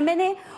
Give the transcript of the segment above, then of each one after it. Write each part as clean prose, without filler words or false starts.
MNA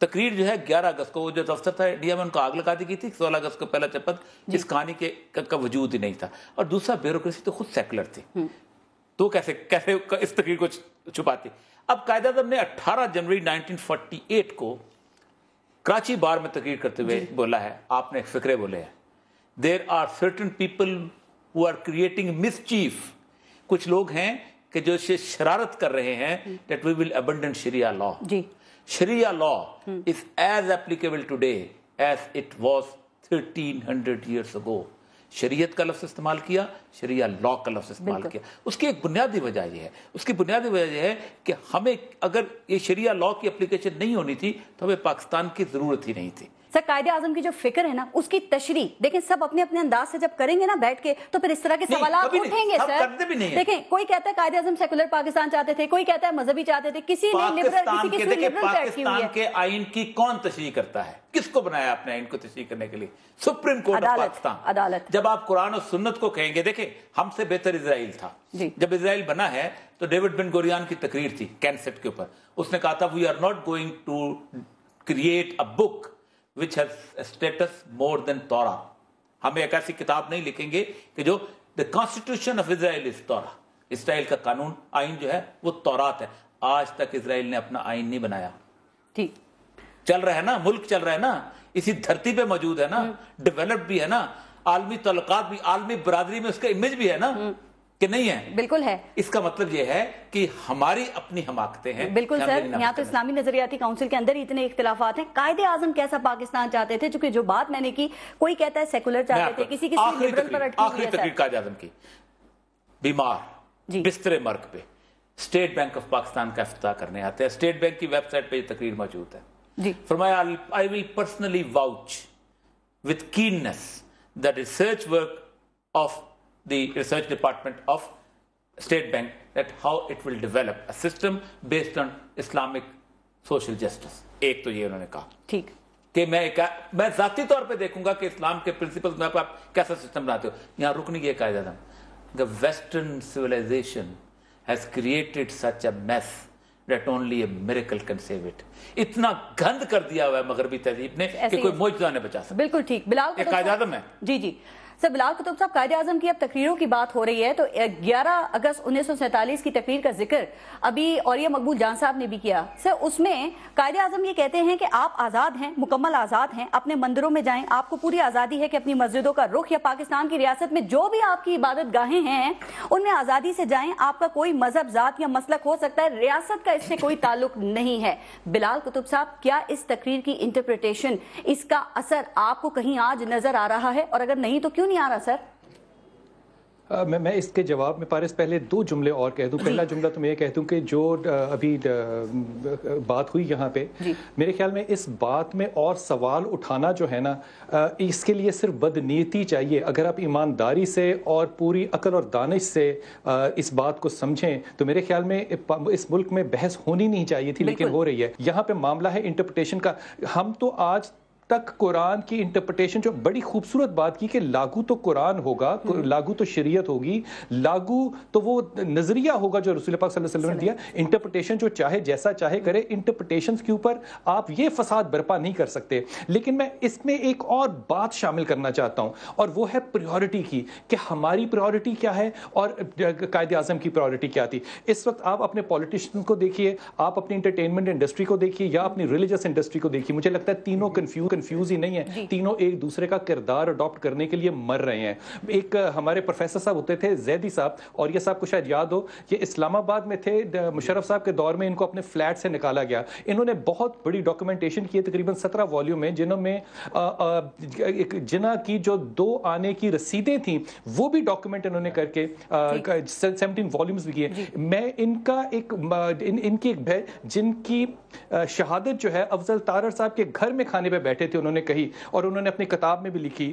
تقریر جو ہے 11 اگست کو، وہ جو دفتر تھا انڈیا میں ان کو آگ لگا دی گئی تھی، 16 اگست کو پہلا چپک، اس کہانی کا وجود ہی نہیں تھا. اور دوسرا بیوروکریسی تو خود سیکولر تھی، تو کیسے اس تقریر کو چھپاتی. اب قائد اعظم نے 18 جنوری 1948 کو کراچی بار میں تقریر کرتے ہوئے بولا ہے، آپ نے ایک فقرے بولے ہیں، there are certain people who are creating mischief, کچھ لوگ ہیں کہ جو شرارت کر رہے ہیں، that we will abandon Sharia law. Sharia law is as applicable today as it was 1300 years ago. شریعت کا لفظ استعمال کیا، شریعہ لا کا لفظ استعمال کیا. اس کی ایک بنیادی وجہ یہ ہے، اس کی بنیادی وجہ یہ ہے کہ ہمیں اگر یہ شریعہ لا کی اپلیکیشن نہیں ہونی تھی تو ہمیں پاکستان کی ضرورت ہی نہیں تھی. سر قائد اعظم کی جو فکر ہے نا، اس کی تشریح دیکھیں، سب اپنے اپنے انداز سے جب کریں گے نا بیٹھ کے، تو پھر اس طرح کے سوالات اٹھیں گے. سر دیکھیں، کوئی کہتا ہے قائد اعظم سیکولر پاکستان چاہتے تھے، کوئی کہتا ہے مذہبی چاہتے تھے، کسی نے پاکستان کے آئین کی کون تشریح کرتا ہے؟ کس کو بنایا اپنے آئین کو تشریح کرنے کے لیے؟ سپریم کورٹ آف پاکستان، عدالت. جب آپ قرآن اور سنت کو کہیں گے، دیکھیں ہم سے بہتر اسرائیل تھا. جب اسرائیل بنا ہے تو ڈیوڈ بن گوریان کی تقریر تھی کینسٹ کے اوپر، اس نے کہا تھا we are not going to create a book which has a status more than Torah. ہمیں ایک ایسی کتاب نہیں لکھیں گے کہ جو the constitution of Israel is Torah. اسرائیل کا قانون آئین جو ہے وہ تورات ہے. آج تک اسرائیل نے اپنا آئین نہیں بنایا. ٹھیک چل رہا ہے نا، ملک چل رہا ہے نا، اسی دھرتی پہ موجود ہے نا، ڈیولپڈ بھی ہے نا، عالمی تعلقات بھی، عالمی برادری میں اس کا امیج بھی ہے نا، کہ نہیں ہے؟ بالکل ہے. اس کا مطلب یہ ہے کہ ہماری اپنی حماقتیں ہیں. بالکل سر، یہاں تو اسلامی نظریاتی کونسل کے اندر اتنے اختلافات ہیں. قائد اعظم کیسا پاکستان چاہتے تھے؟ چونکہ جو بات میں نے کی، کوئی کہتا ہے سیکولر چاہتے تھے، کسی لبرل پر اٹکی ہوئی ہے. آخری تقریر قائد اعظم کی، بیمار بستر مرگ پہ اسٹیٹ بینک آف پاکستان کا افتتاح کرنے آتے ہیں. اسٹیٹ بینک کی ویب سائٹ پہ یہ تقریر موجود ہے. فرمایا I will personally vouch with keenness the research work of the research department of State Bank that how it will develop a system based on Islamic social justice. ایک تو یہ انہوں نے کہا ٹھیک کہ میں ذاتی طور پہ دیکھوں گا کہ اسلام کے پرنسپلز میں آپ کیسا سسٹم بناتے ہو. یہاں رک نہیں گیا Quaid Azam. The Western civilization has created such a mess that only a miracle can save it. اتنا گند کر دیا ہوا ہے مغربی تہذیب نے کہ کوئی معجزہ نہیں بچا سکتا. بالکل ٹھیک. بلال قائد اعظم ہے. جی سر بلال قطب صاحب، قائد اعظم کی اب تقریروں کی بات ہو رہی ہے تو 11 اگست 1947 کی تقریر کا ذکر ابھی اولیہ مقبول جان صاحب نے بھی کیا. سر اس میں قائد اعظم یہ کہتے ہیں کہ آپ آزاد ہیں، مکمل آزاد ہیں، اپنے مندروں میں جائیں، آپ کو پوری آزادی ہے کہ اپنی مسجدوں کا رخ یا پاکستان کی ریاست میں جو بھی آپ کی عبادت گاہیں ہیں ان میں آزادی سے جائیں، آپ کا کوئی مذہب، ذات یا مسلک ہو سکتا ہے، ریاست کا اس سے کوئی تعلق نہیں ہے. بلال قطب صاحب، کیا اس تقریر کی انٹرپریٹیشن، اس کا اثر آپ کو کہیں آج نظر آ رہا ہے، اور اگر نہیں تو کیوں نہیں آ رہا سر؟ میں اس کے جواب میں پارس پہلے 2 جملے اور کہہ دوں. پہلا جملہ تو میں یہ کہہ دوں کہ جو ابھی بات ہوئی یہاں پہ، میرے خیال میں اس بات میں اور سوال اٹھانا جو ہے نا، اس کے لیے صرف بدنیتی چاہیے. اگر آپ ایمانداری سے اور پوری عقل اور دانش سے اس بات کو سمجھیں تو میرے خیال میں اس ملک میں بحث ہونی نہیں چاہیے تھی، لیکن ہو رہی ہے. یہاں پہ معاملہ ہے انٹرپریٹیشن کا. ہم تو آج تک قرآن کی انٹرپریٹیشن جو بڑی خوبصورت بات کی کہ لاگو تو قرآن ہوگا، لاگو تو شریعت ہوگی، لاگو تو وہ نظریہ ہوگا جو رسول پاک صلی اللہ علیہ وسلم نے دیا. انٹرپریٹیشن جو چاہے جیسا چاہے کرے، انٹرپریٹیشنز کے اوپر آپ یہ فساد برپا نہیں کر سکتے. لیکن میں اس میں ایک اور بات شامل کرنا چاہتا ہوں، اور وہ ہے پریورٹی کی، کہ ہماری پریورٹی کیا ہے اور قائد اعظم کی پریورٹی کیا تھی. اس وقت آپ اپنے پولیٹیشن کو دیکھیے، آپ اپنی انٹرٹینمنٹ انڈسٹری کو دیکھیے یا اپنی ریلیجس انڈسٹری کو دیکھیے، مجھے لگتا ہے تینوں کنفیوز ہی نہیں ہے، تینوں ایک دوسرے کا کردار اڈاپٹ کرنے کے لیے مر رہے ہیں. ایک ہمارے پروفیسر صاحب ہوتے تھے زیدی صاحب، اور یہ صاحب کو شاید یاد ہو، یہ اسلام آباد میں تھے، مشرف صاحب کے دور میں ان کو اپنے فلیٹ سے نکالا گیا. انہوں نے بہت بڑی ڈاکومنٹیشن کی ہے، تقریباً 17 والیوم میں، جنہوں میں جنہ کی جو 2 آنے کی رسیدیں تھیں وہ بھی ڈاکومنٹ انہوں نے کر کے 17 والیومز بھی کیے. میں ان کا ان کی ایک بہن جن کی شہادت جو ہے افضل طارر صاحب کے گھر میں کھانے پہ بیٹھے تھے انہوں نے کہی، اور انہوں نے اپنی کتاب میں بھی لکھی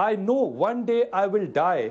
I know one day I will die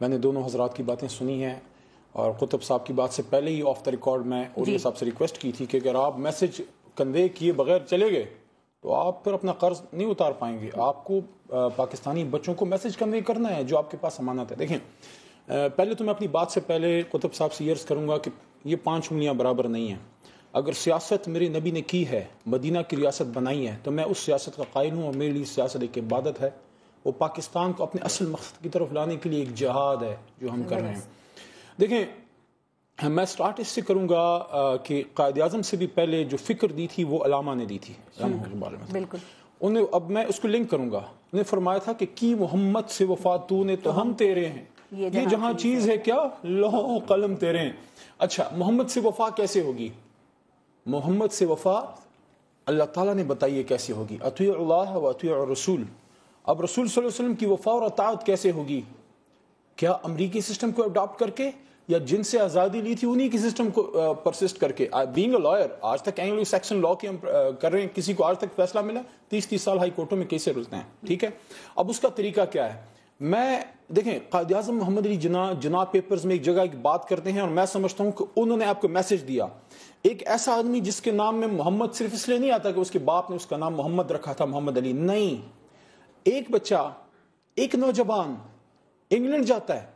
میں نے دونوں حضرات کی باتیں سنی ہیں اور قطب صاحب کی بات سے پہلے ہی آف دا ریکارڈ میں اولیاء صاحب سے ریکویسٹ کی تھی کہ اگر آپ میسج کنوے کیے بغیر چلے گئے تو آپ پھر اپنا قرض نہیں اتار پائیں گے. آپ کو پاکستانی بچوں کو میسج کنوے کرنا ہے جو آپ کے پاس امانت ہے. دیکھیں پہلے تو میں اپنی بات سے پہلے قطب صاحب سے عرض کروں گا کہ یہ 5 انگلیاں برابر نہیں ہیں. اگر سیاست میرے نبی نے کی ہے، مدینہ کی ریاست بنائی ہے، تو میں اس سیاست کا قائل ہوں اور میرے لیے سیاست ایک عبادت ہے. وہ پاکستان کو اپنے اصل مقصد کی طرف لانے کے لیے ایک جہاد ہے جو ہم کر رہے ہیں. دیکھیں میں سٹارٹ اس سے کروں گا کہ قائد اعظم سے بھی پہلے جو فکر دی تھی وہ علامہ نے دی تھی بالکل. انہیں اب میں اس کو لنک کروں گا. انہیں فرمایا تھا کہ کی محمد سے وفات تو نے تو ہم تیرے ہیں، یہ جہاں چیز ہے کیا لوح قلم تیرے ہیں. اچھا محمد سے وفا کیسے ہوگی؟ محمد سے وفا اللہ تعالیٰ نے بتائیے کیسے ہوگی. اطیع اللہ و اطیع الرسول. اب رسول صلی اللہ علیہ وسلم کی وفا اور اطاعت کیسے ہوگی؟ کیا امریکی سسٹم کو اڈاپٹ کر کے یا جن سے آزادی لی تھی انہی کی سسٹم کو پرسسٹ کر کے؟ بینگ اے لائر آج تک اینگلو سیکشن لا کی ہم کر رہے ہیں. کسی کو آج تک فیصلہ ملا 30 سال ہائی کورٹوں میں کیسے رلتے ہیں. ٹھیک ہے، اب اس کا طریقہ کیا ہے؟ میں دیکھیں قائد اعظم محمد علی جناح پیپرز میں ایک جگہ ایک بات کرتے ہیں اور میں سمجھتا ہوں کہ انہوں نے آپ کو میسج دیا. ایک ایسا آدمی جس کے نام میں محمد صرف اس لیے نہیں آتا کہ اس کے باپ نے اس کا نام محمد رکھا تھا محمد علی، نہیں. ایک بچہ، ایک نوجوان انگلینڈ جاتا ہے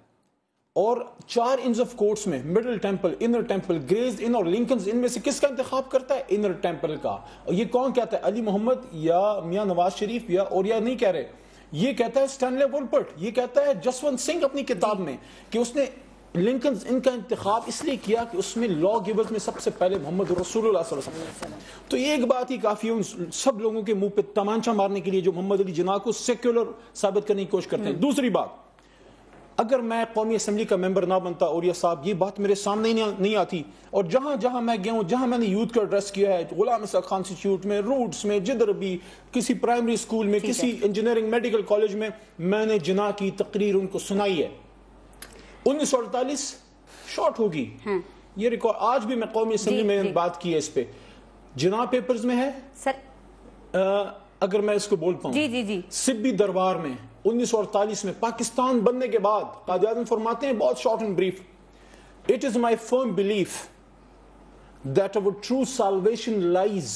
اور 4 انز آف کورٹس میں مڈل ٹیمپل، انر ٹیمپل، گریز ان اور لنکنز، ان میں سے کس کا انتخاب کرتا ہے؟ انر ٹیمپل کا. اور یہ کون کہتا ہے؟ علی محمد یا میاں نواز شریف یا اور یا نہیں کہہ رہے، یہ کہتا ہے اسٹینلے وولپرٹ، یہ کہتا ہے جسونت سنگھ اپنی کتاب میں کہ اس نے لنکنز ان کا انتخاب اس لیے کیا کہ اس میں لا گیورز میں سب سے پہلے محمد رسول اللہ صلی اللہ علیہ وسلم. تو یہ ایک بات ہی کافی ہے ان سب لوگوں کے منہ پہ تمانچہ مارنے کے لیے جو محمد علی جناح کو سیکولر ثابت کرنے کی کوشش کرتے ہیں. دوسری بات، اگر میں قومی اسمبلی کا ممبر نہ بنتا اولیاء صاحب، یہ بات میرے سامنے نہیں آتی. اور جہاں جہاں میں گیا ہوں، جہاں میں نے یوتھ کا ایڈریس کیا ہے، غلام اسحاق خان انسٹیٹیوٹ میں، روٹس میں، جدھر بھی کسی پرائمری اسکول میں، کسی انجینئرنگ میڈیکل کالج میں نے جناح کی تقریر ان کو سنائی ہے. 1948 شارٹ ہوگی یہ ریکارڈ. آج بھی میں قومی اسمبلی میں بات کی ہے اس پہ، جناح پیپرز میں ہے سر. اگر میں اس کو بول پاؤں، سبی دربار میں 1948 میں پاکستان بننے کے بعد قائد اعظم فرماتے ہیں بہت short and brief, It is my firm belief that our true salvation lies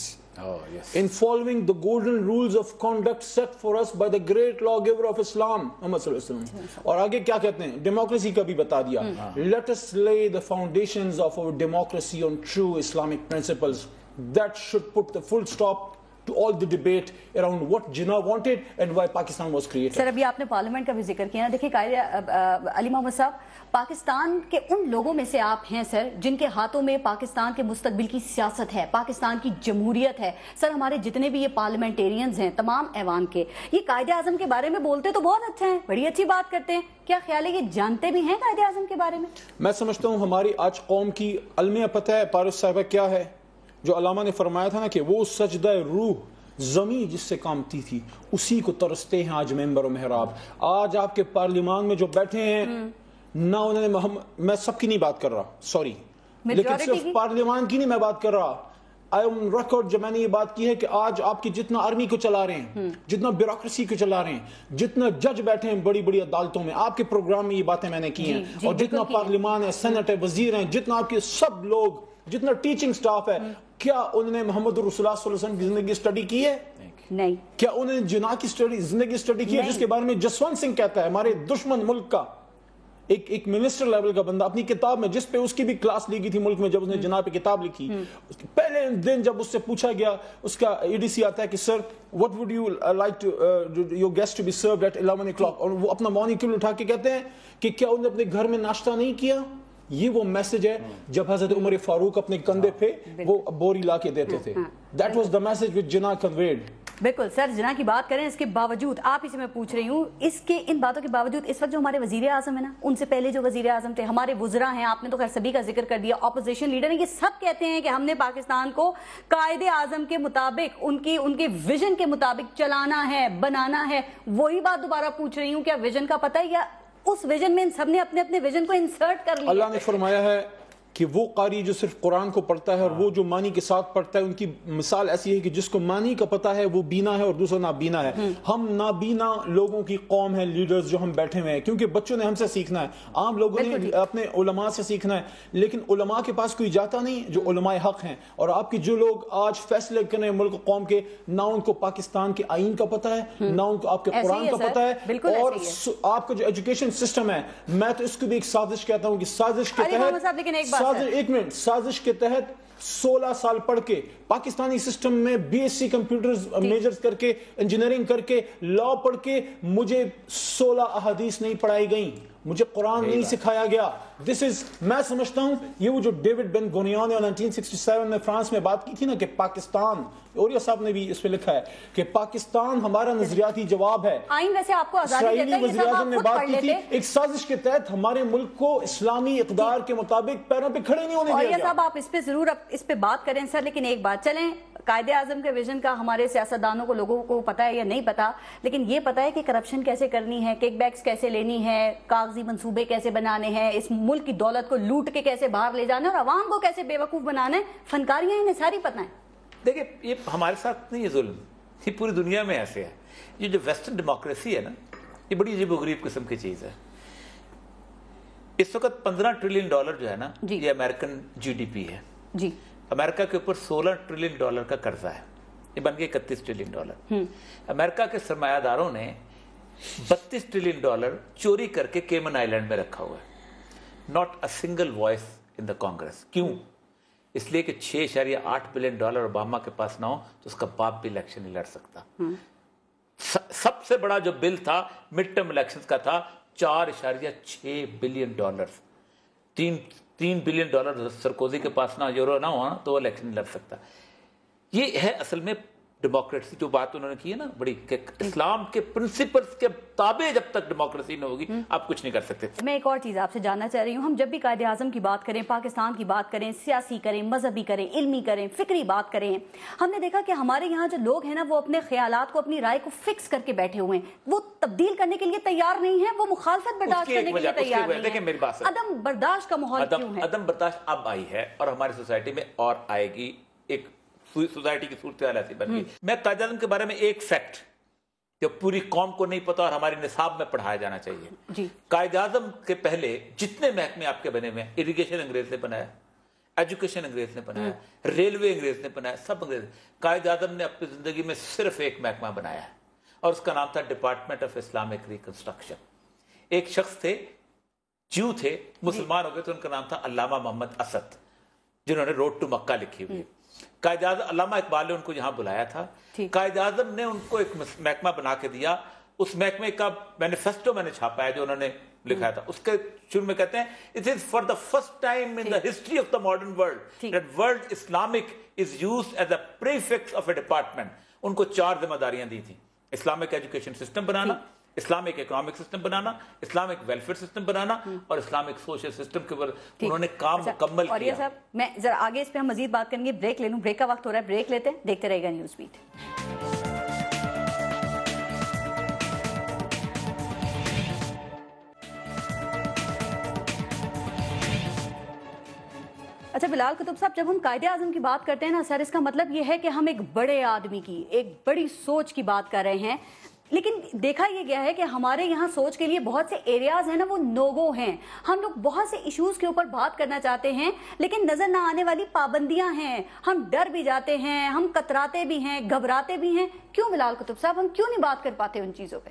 in following the golden rules of conduct set for us by the great lawgiver of Islam, Muhammad صلی اللہ علیہ وسلم. اور آگے کیا کہتے ہیں؟ ڈیموکریسی کا بھی بتا دیا. Let us lay the foundations of our democracy on true Islamic principles that should put the full stop to all the debate around what Jinnah wanted and why Pakistan was created. سر ابھی آپ نے parliament کا بھی ذکر کیا نا. دیکھیں قائد علی محمد صاحب، پاکستان کے ان لوگوں میں سے آپ ہیں سر جن کے ہاتھوں میں پاکستان کے مستقبل کی سیاست ہے، پاکستان کی جمہوریت ہے. سر ہمارے جتنے بھی یہ پارلیمنٹیرینز ہیں تمام ایوان کے، یہ قائد اعظم کے بارے میں بولتے تو بہت اچھا ہے، بڑی اچھی بات کرتے ہیں. کیا خیال ہے یہ جانتے بھی ہیں قائد اعظم کے بارے میں؟ میں سمجھتا ہوں ہماری آج قوم کی المیہ پتہ ہے پارس صاحبہ کیا ہے؟ جو علامہ نے فرمایا تھا نا کہ وہ سجدہ روح زمین جس سے کامتی تھی اسی کو ترستے ہیں آج ممبر و محراب. آج آپ کے پارلیمان میں جو بیٹھے ہیں نہ انہوں نے میں سب کی نہیں بات کر رہا، سوری، لیکن صرف پارلیمان کی نہیں میں بات کر رہا. ریکارڈ جب میں نے یہ بات کی ہے کہ آج آپ کی جتنا آرمی کو چلا رہے ہیں، جتنا بیوروکریسی کو چلا رہے ہیں، جتنا جج بیٹھے ہیں بڑی بڑی عدالتوں میں، آپ کے پروگرام میں یہ باتیں میں نے کی ہیں. اور جتنا پارلیمان ہے، سینٹ ہے، وزیر ہیں، جتنا آپ کے سب لوگ، جتنا ٹیچنگ سٹاف ہے، کیا انہوں نے محمد رسول اللہ صلی اللہ علیہ وسلم کی زندگی اسٹڈی کی ہے؟ نہیں. کیا انہوں نے جناح کی زندگی اسٹڈی کی ہے جس کے بارے میں جسونت سنگھ کہتا ہے ہمارے دشمن ملک کا ایک منسٹر لیول کا بندہ اپنی کتاب میں، جس پہ اس کی بھی کلاس لی گئی تھی ملک میں جب اس نے جناح پہ کتاب لکھی، پہلے دن جب اس سے پوچھا گیا، اس کا ADC آتا ہے کہ سر what would you like to your guest to be served at 11 o'clock، اور وہ اپنا مونیکل اٹھا کے کہتے ہیں کہ کیا انہوں نے اپنے گھر میں ناشتہ نہیں کیا؟ یہ وہ میسج ہے جب حضرت عمر فاروق اپنے کندھے پہ وہ بوری لا کے دیتے تھے. That was the message which Jinnah conveyed. بالکل سر، جناح کی بات کریں، اس کے باوجود آپ ہی سے میں پوچھ رہی ہوں، اس کے ان باتوں کے باوجود اس وقت جو ہمارے وزیر اعظم ہیں نا، ان سے پہلے جو وزیر اعظم تھے، ہمارے وزراء ہیں، آپ نے تو خیر سبھی کا ذکر کر دیا، اپوزیشن لیڈر ہیں، یہ سب کہتے ہیں کہ ہم نے پاکستان کو قائد اعظم کے مطابق، ان کے ویژن کے مطابق چلانا ہے، بنانا ہے. وہی بات دوبارہ پوچھ رہی ہوں، کیا ویژن کا پتہ ہے یا اس ویژن میں ان سب نے اپنے اپنے ویژن کو انسرٹ کر لیا؟ اللہ نے فرمایا ہے کہ وہ قاری جو صرف قرآن کو پڑھتا ہے اور وہ جو معنی کے ساتھ پڑھتا ہے، ان کی مثال ایسی ہے کہ جس کو معنی کا پتہ ہے وہ بینا ہے اور دوسرا نابینا ہے. ہم نابینا لوگوں کی قوم ہے، لیڈرز جو ہم بیٹھے ہوئے ہیں، کیونکہ بچوں نے ہم سے سیکھنا ہے، عام لوگوں نے اپنے علماء سے سیکھنا ہے، لیکن علماء کے پاس کوئی جاتا نہیں جو علماء حق ہیں. اور آپ کے جو لوگ آج فیصلے کرنے ملک قوم کے، نہ ان کو پاکستان کے آئین کا پتہ ہے، نہ ان کو آپ کے قرآن کا پتہ ہے، اور آپ کا جو ایجوکیشن سسٹم ہے، میں تو اس کو بھی ایک سازش کہتا ہوں کہ سازش کے تحت سازش کے تحت 16 سال پڑھ کے پاکستانی سسٹم میں B S C computers majors کر کے، انجینئرنگ کر کے، لاء پڑھ کے مجھے 16 احادیث نہیں پڑھائی گئیں، مجھے قرآن نہیں سکھایا گیا. میں سمجھتا ہوں یہ وہ جو ڈیوڈ بن گونیان نے 1967 میں فرانس میں بات کی تھی نا کہ پاکستان، اوریہ صاحب نے بھی اس پہ لکھا ہے کہ پاکستان ہمارا نظریاتی جواب ہے. آئین ویسے آپ کو آزادی دیتا ہے، وزیر اعظم نے بات کی تھی ایک سازش کے تحت ہمارے ملک کو اسلامی اقدار کے مطابق پیروں پہ کھڑے نہیں ہونے دیا گیا. اوریہ صاحب آپ اس پہ ضرور اس پہ بات کریں سر، لیکن ایک بات، چلیں قائد اعظم کے ویژن کا ہمارے سیاستدانوں کو، لوگوں کو پتہ ہے یا نہیں پتا، لیکن یہ پتہ ہے کہ کرپشن کیسے کرنی ہے، کیک بیکس کیسے لینی ہے، کاغذی منصوبے کیسے بنانے ہیں، اس ملک کی دولت کو لوٹ کے کیسے باہر لے جانا ہے اور عوام کو کیسے بے وقوف بنانا ہے، فنکاریاں انہیں ساری پتہ ہیں. دیکھیں یہ ہمارے ساتھ نہیں، یہ ظلم یہ پوری دنیا میں ایسے ہے. یہ جو ویسٹرن ڈیموکریسی ہے نا، یہ بڑی عجیب و غریب قسم کی چیز ہے. اس وقت $15 ٹریلین جو ہے نا، یہ امریکن جی ڈی پی ہے. جی امریکہ کے اوپر $16 ٹریلین کا قرضہ ہے، یہ بن گیا $31 ٹریلین. امریکہ کے سرمایہ داروں نے $32 ٹریلین چوری کر کے کیمن آئیلینڈ میں رکھا ہوا ہے. ناٹ اے سنگل وائس ان دا کانگریس. کیوں؟ اس لیے کہ $6.8 بلین اوباما کے پاس نہ ہو تو اس کا باپ بھی الیکشن نہیں لڑ سکتا. سب سے بڑا جو بل تھا مڈ ٹرم الیکشن کا تھا $4.6 بلین. $3 بلین سرکوزی کے پاس نہ یورو نہ ہوا تو وہ الیکشن نہیں لڑ سکتا. یہ ہے اصل میں ڈیموکریسی. جو بات انہوں نے کی ہے نا بڑی، کہ اسلام کے پرنسپلز کے تابع جب تک ڈیموکریسی نہ ہوگی آپ کچھ نہیں کر سکتے. میں ایک اور چیز آپ سے جاننا چاہ رہی ہوں، ہم جب بھی قائد اعظم کی بات کریں، پاکستان کی بات کریں، سیاسی کریں، مذہبی کریں، علمی کریں، فکری بات کریں، ہم نے دیکھا کہ ہمارے یہاں جو لوگ ہیں نا وہ اپنے خیالات کو، اپنی رائے کو فکس کر کے بیٹھے ہوئے ہیں، وہ تبدیل کرنے کے لیے تیار نہیں ہیں، وہ مخالفت برداشت کرنے کے لیے تیار نہیں ہیں. میری بات، عدم برداشت کا ماحول کیوں ہے؟ عدم برداشت اب آئی ہے اور ہماری سوسائٹی میں اور آئے گی. ایک سوسائٹی کی صورتحال ایسی بن گئی. میں قائد اعظم کے بارے میں ایک فیکٹ جو پوری قوم کو نہیں پتا اور ہمارے نصاب میں پڑھایا جانا چاہیے. قائد اعظم کے پہلے جتنے محکمے آپ کے بنے ہوئے ہیں، اریگیشن انگریز نے بنایا، ایجوکیشن انگریز نے بنایا، ریلوے انگریز نے بنایا، سب انگریز. قائد اعظم نے اپنی زندگی میں صرف ایک محکمہ بنایا ہے اور اس کا نام تھا ڈپارٹمنٹ آف اسلامک ریکنسٹرکشن. ایک شخص تھے، جیو تھے، مسلمان ہو گئے تو ان کا نام تھا علامہ محمد اسد، جنہوں نے روڈ ٹو مکہ لکھی ہوئی. قائد اعظم علامہ اقبال نے ان کو یہاں بلایا تھا. قائد اعظم نے ان کو ایک محکمہ بنا کے دیا. اس محکمے کا مینیفیسٹو میں نے چھاپا ہے جو انہوں نے لکھا تھا. اس کے شروع میں کہتے ہیں it is for the first time in the history of the modern world that word Islamic is used as a prefix of a department. ان کو 4 ذمہ داریاں دی تھیں: اسلامک ایجوکیشن سسٹم بنانا، اسلامک اکنامک سسٹم بنانا، اسلامک ویلفیئر سسٹم بنانا اور Islamic social system کے اوپر انہوں نے کام مکمل کیا. اور یہ صاحب میں ذرا آگے اس پہ ہم مزید بات کریں گے، بریک لے لوں، بریک کا وقت ہو رہا ہے، بریک لیتے ہیں، دیکھتے رہے گا نیوز بیٹ. اچھا بلال قطب صاحب، جب ہم قائد اعظم کی بات کرتے ہیں نا سر، اس کا مطلب یہ ہے کہ ہم ایک بڑے آدمی کی، ایک بڑی سوچ کی بات کر رہے ہیں. لیکن دیکھا یہ گیا ہے کہ ہمارے یہاں سوچ کے لیے بہت سے ایریاز ہیں نا وہ نوگو ہیں. ہم لوگ بہت سے ایشوز کے اوپر بات کرنا چاہتے ہیں لیکن نظر نہ آنے والی پابندیاں ہیں. ہم ڈر بھی جاتے ہیں، ہم کتراتے بھی ہیں، گھبراتے بھی ہیں. کیوں بلال قطب صاحب، ہم کیوں نہیں بات کر پاتے ان چیزوں پہ؟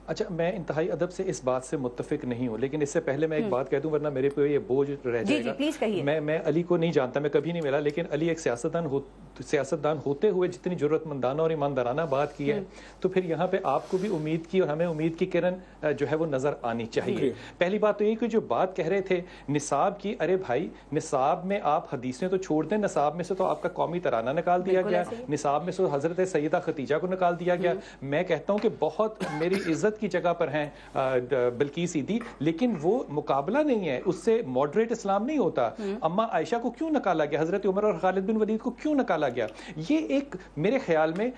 اچھا، میں انتہائی ادب سے اس بات سے متفق نہیں ہوں، لیکن اس سے پہلے میں ایک بات کہہ دوں ورنہ میرے پہ یہ بوجھ رہ جائے گا. پلیز کہیے. میں علی کو نہیں جانتا، میں کبھی نہیں ملا، لیکن علی ایک سیاستدان ہوتے ہوئے جتنی ضرورت مندانہ اور ایماندارانہ بات کی ہے تو پھر یہاں پہ آپ کو بھی امید کی اور ہمیں امید کی کرن جو ہے وہ نظر آنی چاہیے. پہلی بات تو یہ کہ جو بات کہہ رہے تھے نصاب کی، ارے بھائی نصاب میں آپ حدیثیں تو چھوڑ دیں، نصاب میں سے تو آپ کا قومی ترانہ نکال دیا گیا، نصاب میں سے حضرت سیدہ خدیجہ کو نکال دیا گیا. میں کہتا ہوں کہ بہت میری عزت حضرت کی جگہ پر ہیں بلقیس عیدی, لیکن وہ مقابلہ نہیں ہے, اس سے ماڈریٹ اسلام نہیں ہوتا. اما عائشہ کو کیوں نکالا گیا, حضرت عمر اور خالد بن ولید کو کیوں نکالا گیا؟ یہ ایک میرے خیال میں,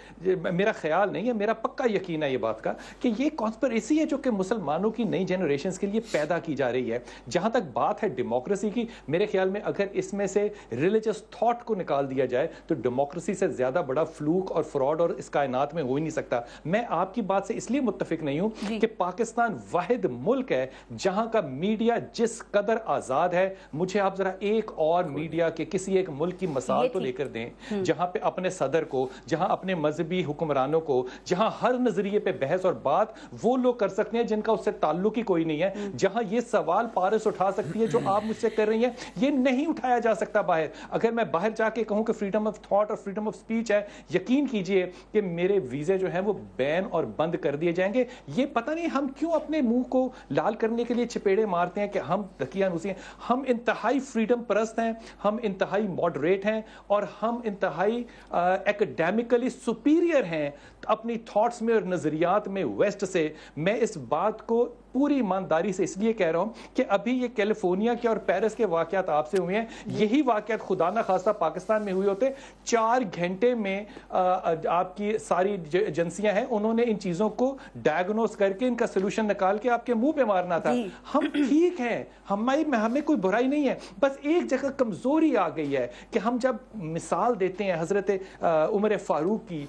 میرا خیال نہیں ہے, میرا پکا یقین ہے یہ بات کا کہ یہ کانسپریسی ہے جو کہ مسلمانوں کی نئی جنریشنز کے لیے پیدا کی جا رہی ہے. جہاں تک بات ہے ڈیموکریسی کی, میرے خیال میں اگر اس میں سے ریلیجس تھاٹ کو نکال دیا جائے تو ڈیموکریسی سے زیادہ بڑا فلوک اور فراڈ اور اس کائنات میں ہو ہی نہیں سکتا. میں آپ کی بات سے اس لیے متفق نہیں ہوں کہ پاکستان واحد ملک ہے جہاں کا میڈیا جس قدر آزاد ہے. مجھے آپ ذرا ایک اور میڈیا کے کسی ایک ملک کی مثال تو لے کر دیں جہاں پہ اپنے صدر کو, جہاں اپنے مذہبی حکمرانوں کو, جہاں ہر نظریے پہ بحث اور بات وہ لوگ کر سکتے ہیں جن کا اس سے تعلق ہی کوئی نہیں ہے. جہاں یہ سوال پارس اٹھا سکتی ہے جو آپ مجھ سے کر رہی ہیں, یہ نہیں اٹھایا جا سکتا باہر. اگر میں باہر جا کے کہوں کہ فریڈم آف تھاٹ اور فریڈم آف سپیچ ہے, یقین کیجئے کہ میرے ویزے جو ہیں وہ بین اور بند کر دیے جائیں گے. یہ پتہ نہیں ہم کیوں اپنے منہ کو لال کرنے کے لیے چپیڑے مارتے ہیں کہ ہم دقیانوسی ہیں. ہم انتہائی فریڈم پرست ہیں, ہم انتہائی ماڈریٹ ہیں, اور ہم انتہائی ایکڈیمکلی سپیریئر ہیں اپنی تھاٹس میں اور نظریات میں ویسٹ سے. میں اس بات کو پوری ایمانداری سے اس لیے کہہ رہا ہوں کہ ابھی یہ کیلیفورنیا کے اور پیرس کے واقعات آپ سے ہوئے ہیں, یہی واقعات خدا نہ خواستہ پاکستان میں ہوئے ہوتے 4 گھنٹے میں آپ کی ساری ایجنسیاں ہیں انہوں نے ان چیزوں کو ڈائگنوز کر کے ان کا سلوشن نکال کے آپ کے منہ پہ مارنا تھا. ہم ٹھیک ہیں, ہمیں کوئی برائی نہیں ہے, بس ایک جگہ کمزوری آ گئی ہے کہ ہم جب مثال دیتے ہیں حضرت عمر فاروق کی,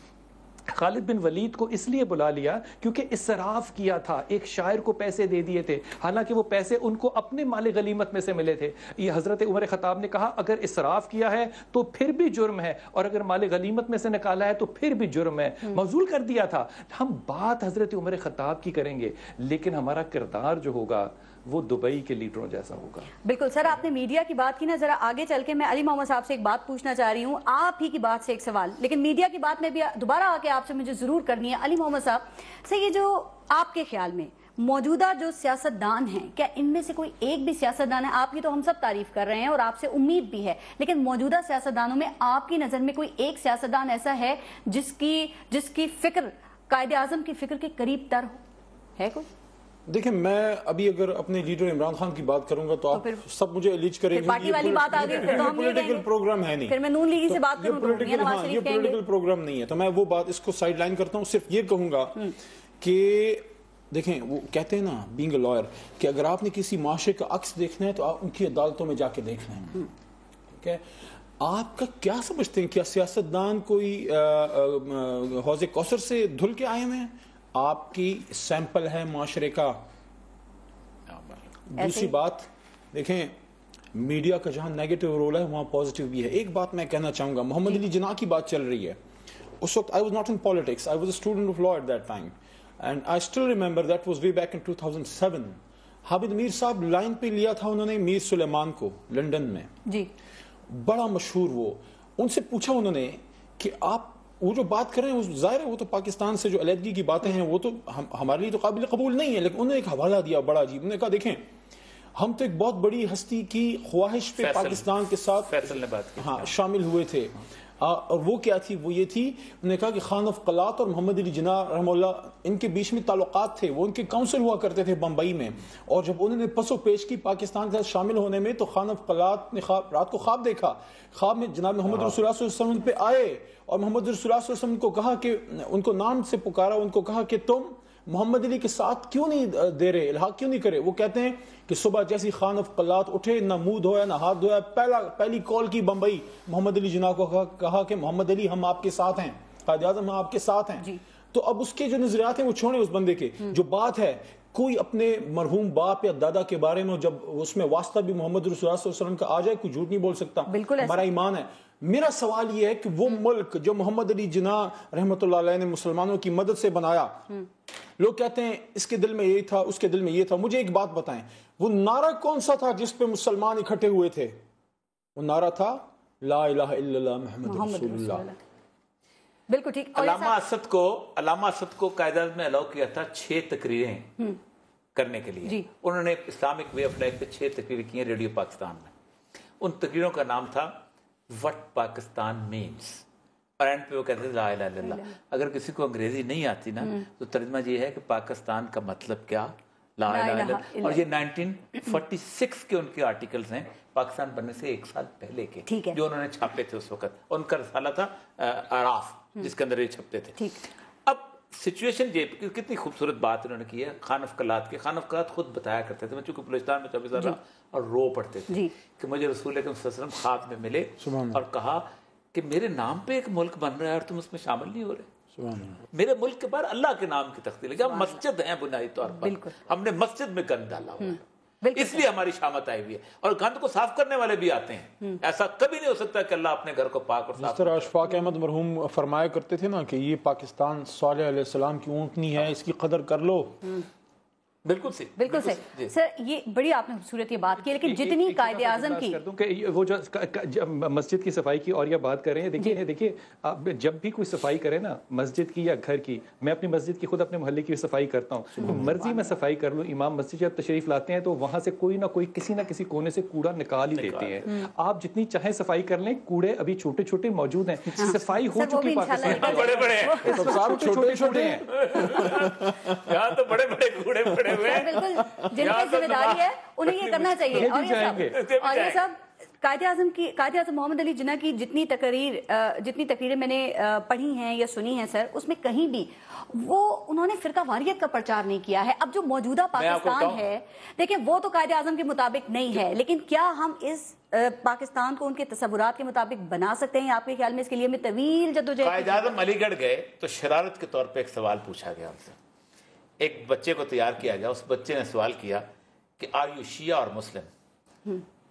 خالد بن ولید کو اس لیے بلا لیا کیونکہ اسراف کیا تھا, ایک شاعر کو پیسے دے دیے تھے, حالانکہ وہ پیسے ان کو اپنے مال غنیمت میں سے ملے تھے. یہ حضرت عمر خطاب نے کہا اگر اسراف کیا ہے تو پھر بھی جرم ہے, اور اگر مال غنیمت میں سے نکالا ہے تو پھر بھی جرم ہے, معزول کر دیا تھا. ہم بات حضرت عمر خطاب کی کریں گے لیکن ہمارا کردار جو ہوگا وہ دبئی کے لیڈروں جیسا ہوگا. بالکل سر, آپ نے میڈیا کی بات کی نا, ذرا آگے چل کے میں علی محمد صاحب سے ایک بات پوچھنا چاہ رہی ہوں, آپ ہی کی بات سے ایک سوال, لیکن میڈیا کی بات میں بھی دوبارہ آ کے آپ سے مجھے ضرور کرنی ہے. علی محمد صاحب سے, یہ جو آپ کے خیال میں موجودہ جو سیاستدان ہیں, کیا ان میں سے کوئی ایک بھی سیاستدان ہے, آپ کی تو ہم سب تعریف کر رہے ہیں اور آپ سے امید بھی ہے, لیکن موجودہ سیاستدانوں میں آپ کی نظر میں کوئی ایک سیاستدان ایسا ہے جس کی فکر قائد اعظم کی فکر کے قریب تر ہے کوئی؟ دیکھیں, میں ابھی اگر اپنے لیڈر عمران خان کی بات کروں گا تو آپ سب مجھے الیج کریں گے پارٹی والی بات آگے, پھر تو ہم پولیٹیکل پروگرام ہے نہیں, پھر میں نون لیگی سے بات کروں تو یہ پولیٹیکل پروگرام نہیں ہے. تو میں وہ بات اس کو سائیڈ لائن کرتا ہوں, صرف یہ کہوں گا کہ دیکھیں وہ کہتے ہیں نا بینگ اے لائر کہ اگر آپ نے کسی معاشرے کا عکس دیکھنا ہے تو آپ ان کی عدالتوں میں جا کے دیکھنا ہے. ٹھیک ہے, آپ کا کیا سمجھتے ہیں, کیا سیاستدان کوئی حوض کوثر سے دھل کے آئے ہوئے ہیں؟ آپ کی سیمپل ہے معاشرے کا. دوسری بات دیکھیں, میڈیا کا جہاں نیگیٹو رول ہے وہاں پازیٹیو بھی ہے. ایک بات میں کہنا چاہوں گا, محمد علی جناح کی بات چل رہی ہے, اس وقت I was not in politics, I was a student of law at that time and I still remember that was way back in 2007. Hamid میر صاحب لائن پہ لیا تھا انہوں نے میر سلیمان کو لنڈن میں, جی بڑا مشہور, وہ ان سے پوچھا انہوں نے کہ آپ وہ جو بات کر رہے ہیں ظاہر ہے وہ تو پاکستان سے جو علیحدگی کی باتیں ہیں وہ تو ہمارے لیے تو قابل قبول نہیں ہے, لیکن انہوں نے ایک حوالہ دیا بڑا عجیب. انہوں نے کہا دیکھیں ہم تو ایک بہت بڑی ہستی کی خواہش پہ پاکستان کے ساتھ فیصل نے بات کی, ہاں شامل ہوئے تھے, اور وہ کیا تھی, وہ یہ تھی, انہوں نے کہا کہ خان آف قلات اور محمد علی جناح رحمہ اللہ ان کے بیچ میں تعلقات تھے, وہ ان کے کاؤنسل ہوا کرتے تھے بمبئی میں, اور جب انہوں نے پس و پیش کی پاکستان کے ساتھ شامل ہونے میں تو خان آف قلات نے رات کو خواب دیکھا, خواب میں جناب محمد رسول اللہ صلی اللہ علیہ وسلم پہ آئے اور محمد رسول اللہ صلی اللہ علیہ وسلم کو کہا کہ ان کو نام سے پکارا, ان کو کہا کہ تم محمد علی کے ساتھ کیوں نہیں دے رہے, الحاق کیوں نہیں کرے. وہ کہتے ہیں کہ صبح جیسی خان آف قلات اٹھے, نہ منہ دھویا نہ ہاتھ دھویا, پہلی کال کی بمبئی, محمد علی جناح کو کہا کہ محمد علی ہم آپ کے ساتھ ہیں, قائد اعظم ہم آپ کے ساتھ ہیں. تو اب اس کے جو نظریات ہیں وہ چھوڑیں اس بندے کے, جو بات ہے کوئی اپنے مرحوم باپ یا دادا کے بارے میں جب اس میں واسطہ بھی محمد رسول اللہ صلی اللہ علیہ وسلم کا آ جائے, کوئی جھوٹ نہیں بول سکتا, ہمارا ایمان ہے. میرا سوال یہ ہے کہ وہ ملک جو محمد علی جناح رحمۃ اللہ علیہ نے مسلمانوں کی مدد سے بنایا, لوگ کہتے ہیں اس کے دل میں یہ تھا, اس کے دل میں یہ تھا. مجھے ایک بات بتائیں, وہ نعرہ کون سا تھا جس پہ مسلمان اکٹھے ہوئے تھے؟ وہ نعرہ تھا لا الہ الا اللہ محمد رسول اللہ. بالکل ٹھیک. علامہ اسد کو قائد اعظم نے الاؤ کیا تھا 6 تقریریں کرنے کے لیے. انہوں نے اسلامک وے آف لائف پہ 6 تقریریں کی ہیں ریڈیو پاکستان میں. ان تقریروں کا نام تھا وٹ پاکستان مینس, اور اینڈ پہ وہ کہتے ہیں لا الہ الا اللہ. اگر کسی کو انگریزی نہیں آتی نا تو ترجمہ یہ ہے کہ پاکستان کا مطلب کیا، لا الہ الا اللہ. اور یہ 1946 کے ان کے آرٹیکلز ہیں، پاکستان بننے سے 1 سال پہلے کے، جو انہوں نے چھاپے تھے اس وقت. ان کا رسالہ تھا اعراف، جس کے اندر یہ چھپتے تھے. اب سچویشن یہ کتنی خوبصورت بات انہوں نے کی ہے. خانف کلات کے، خانف کلات خود بتایا کرتے تھے، میں چونکہ بلوچستان میں 24 سال رہا اور رو پڑتے تھے کہ مجھے رسول اکرم صلی اللہ علیہ وسلم خواب میں ملے اور کہا کہ میرے نام پہ ایک ملک بن رہا ہے اور تم اس میں شامل نہیں ہو رہے. میرے ملک کے باہر اللہ کے نام کی تختی لگی. ہم مسجد ہیں بنیادی طور پر، ہم نے مسجد میں گند ڈالا ہوا ہے، اس لیے ہماری شامت آئی ہوئی ہے. اور گند کو صاف کرنے والے بھی آتے ہیں. ایسا کبھی نہیں ہو سکتا کہ اللہ اپنے گھر کو پاک اور صاف. جس طرح اشفاق احمد مرحوم فرمایا کرتے تھے نا کہ یہ پاکستان صالح علیہ السلام کی اونٹنی ہے، اس کی قدر کر لو. بالکل صحیح، بالکل صحیح. سر یہ بڑی آپ نے خوبصورت یہ بات کی، لیکن جتنی قائد اعظم کی کہ وہ جو مسجد کی صفائی کی اور یہ بات کر رہے ہیں، دیکھیے آپ جب بھی کوئی صفائی کرے نا مسجد کی یا گھر کی، میں اپنی مسجد کی خود اپنے محلے کی صفائی کرتا ہوں، مرضی میں صفائی کر لوں. امام مسجد جب تشریف لاتے ہیں تو وہاں سے کوئی نہ کوئی کسی نہ کسی کونے سے کوڑا نکال ہی دیتے ہیں. آپ جتنی چاہیں صفائی کر لیں، کوڑے ابھی چھوٹے چھوٹے موجود ہیں. صفائی ہو چکی پاکستان، بڑے بڑے چھوٹے چھوٹے ہیں، یہاں تو بڑے بڑے کوڑے پڑے ہوئے ہیں. بالکل جن کی ذمہ داری ہے انہیں یہ کرنا چاہیے. اور یہ سب قائد اعظم محمد علی جناح کی جتنی تقریریں میں نے پڑھی ہیں یا سنی ہیں سر، اس میں کہیں بھی وہ انہوں نے فرقہ واریت کا پرچار نہیں کیا ہے. اب جو موجودہ پاکستان ہے دیکھیں وہ تو قائد اعظم کے مطابق نہیں ہے، لیکن کیا ہم اس پاکستان کو ان کے تصورات کے مطابق بنا سکتے ہیں؟ آپ کے خیال میں اس کے لیے ہمیں طویل جدوجہد. قائد اعظم علی گڑھ گئے تو شرارت کے طور پہ ایک سوال پوچھا گیا ان سے. ایک بچے کو تیار کیا گیا، اس بچے نے سوال کیا کہ آر یو شیعہ اور مسلم؟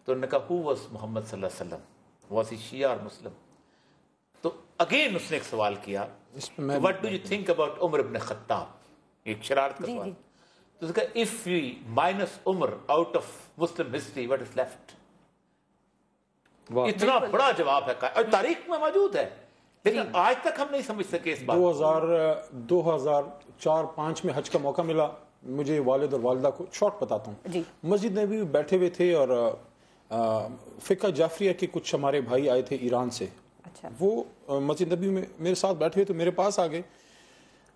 تو انہوں نے کہا who was محمد صلی اللہ علیہ وسلم، was he شیعہ اور مسلم؟ تو اگین اس نے ایک سوال کیا what do you think about عمر ابن خطاب؟ ایک شرارت کا سوال. تو اس نے کہا if we minus Umar out of Muslim history what is left؟ اتنا بڑا جواب ہے اور تاریخ میں موجود ہے، لیکن آج تک ہم نہیں سمجھ سکے اس بات. 2004-05 میں حج کا موقع ملا مجھے، والد اور والدہ کو شارٹ بتاتا ہوں. مسجد میں بھی بیٹھے ہوئے تھے اور فقہ جعفریہ کے کچھ ہمارے بھائی آئے تھے ایران سے. وہ مسجد نبی میں میرے ساتھ بیٹھے ہوئے تو میرے پاس آ گئے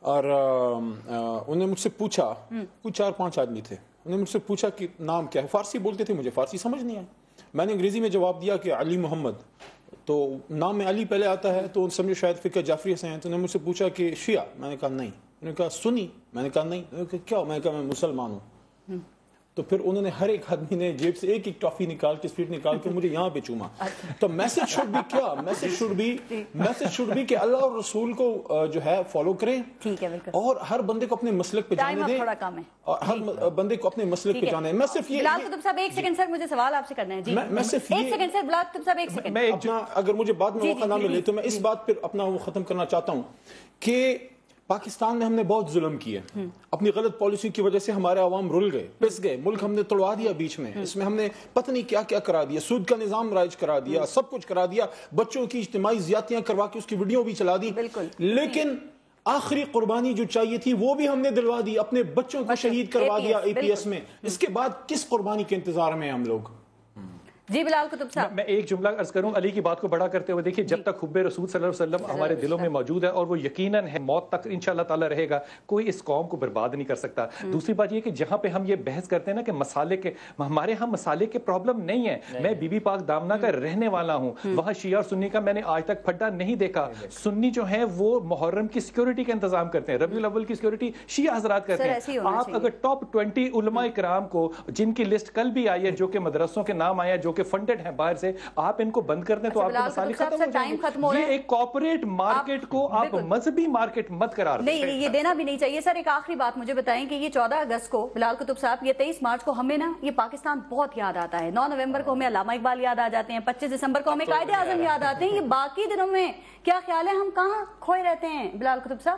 اور انہوں نے مجھ سے پوچھا، کچھ 4-5 آدمی تھے، انہوں نے مجھ سے پوچھا کہ نام کیا ہے. فارسی بولتے تھے، مجھے فارسی سمجھ نہیں آیا. میں نے انگریزی میں جواب دیا کہ علی محمد. تو نام میں علی پہلے آتا ہے تو ان سمجھے شاید فقہ جعفریہ سے ہیں. تو انہوں نے مجھ سے پوچھا کہ شیعہ؟ میں نے کہا نہیں. انہوں نے کہا سنی؟ میں نے کہا نہیں. انہوں نے کہا کیا؟ میں نے کہا میں مسلمان ہوں. تو پھر انہوں نے ہر ایک آدمی نے جیب سے ایک ٹافی نکال کے سویٹ نکال کے مجھے یہاں پہ چوما. تو میسج شوڈ بھی کیا، میسج شوڈ بھی کہ اللہ اور رسول کو جو ہے فالو کریں اور ہر بندے کو اپنے مسلک پہ جانے دیں، اور ہر بندے کو اپنے مسلک پہ جانے. میں صرف یہ بلال قطب صاحب ایک سیکنڈ سر، مجھے سوال آپ سے کرنا ہے. جی میں صرف ایک سیکنڈ سر، بلال قطب صاحب ایک سیکنڈ. میں اگر مجھے بعد میں موقع نہ ملے تو میں اس بات پہ اپنا وہ ختم کرنا چاہتا ہوں کہ پاکستان میں ہم نے بہت ظلم کیے. اپنی غلط پالیسی کی وجہ سے ہمارے عوام رل گئے، پس گئے. ملک ہم نے توڑوا دیا بیچ میں. اس میں ہم نے پتہ نہیں کیا کیا کرا دیا. سود کا نظام رائج کرا دیا، سب کچھ کرا دیا. بچوں کی اجتماعی زیادتیاں کروا کے اس کی ویڈیو بھی چلا دی. لیکن آخری قربانی جو چاہیے تھی وہ بھی ہم نے دلوا دی. اپنے بچوں کو شہید کروا دیا اے پی ایس میں. اس کے بعد کس قربانی کے انتظار میں ہم لوگ؟ جی بلال قطب صاحب، میں ایک جملہ عرض کروں علی کی بات کو بڑا کرتے ہوئے. دیکھیے جب تک حب رسول صلی اللہ علیہ وسلم ہمارے دلوں میں موجود ہے اور وہ یقیناً ہے موت تک انشاءاللہ تعالی رہے گا، کوئی اس قوم کو برباد نہیں کر سکتا. دوسری بات یہ کہ جہاں پہ ہم یہ بحث کرتے ہیں نا کہ مسالے کے، ہمارے ہاں مسالے کے پرابلم نہیں ہے. میں بی بی پاک دامنا کا رہنے والا ہوں، وہاں شیعہ اور سنی کا میں نے آج تک پھڈا نہیں دیکھا. سنی جو ہیں وہ محرم کی سیکیورٹی کا انتظام کرتے ہیں، ربیع الاول کی سیکیورٹی شیعہ حضرات کرتے ہیں. آپ اگر ٹاپ 20 علماء کرام کو جن کی لسٹ کل بھی آئی ہے جو کہ مدرسوں کے نام آیا جو کہ فنڈڈ ہیں باہر سے، آپ ان کو بند کر دیں تو آپ کے مسائل ختم ہو جائیں گے. یہ ایک کارپوریٹ مارکیٹ کو آپ مذہبی مارکیٹ مت قرار دیں. نہیں، یہ دینا بھی نہیں چاہیے. سر ایک آخری بات مجھے بتائیں کہ یہ 14 اگست کو بلال قطب صاحب، یہ 23 مارچ کو ہمیں نا یہ پاکستان بہت یاد آتا ہے. 9 نومبر کو ہمیں علامہ اقبال یاد آ جاتے ہیں، 25 دسمبر کو ہمیں قائد اعظم یاد آتے ہیں. یہ باقی دنوں میں کیا خیال ہے ہم کہاں کھوئے رہتے ہیں بلال قطب صاحب؟